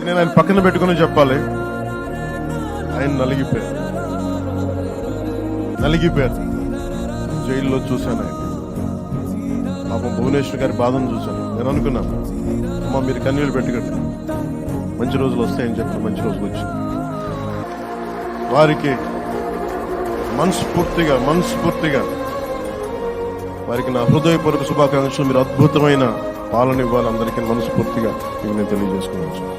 నేను ఆయన పక్కన పెట్టుకుని చెప్పాలి, ఆయన నలిగిపోయారు. జైల్లో చూశాను ఆయన. పాపం భువనేశ్వర్ గారి బాధను చూశాను. నేను అనుకున్నాను, అమ్మ మీరు కన్నీళ్ళు పెట్టుకోండి, మంచి రోజులు వస్తాయని చెప్పిన మంచి రోజులు వచ్చి వారికి మనస్ఫూర్తిగా వారికి నా హృదయపూర్వక శుభాకాంక్షలు. మీరు అద్భుతమైన పాలన ఇవ్వాలి అందరికీ మనస్ఫూర్తిగా నేను తెలియజేసుకున్నాను.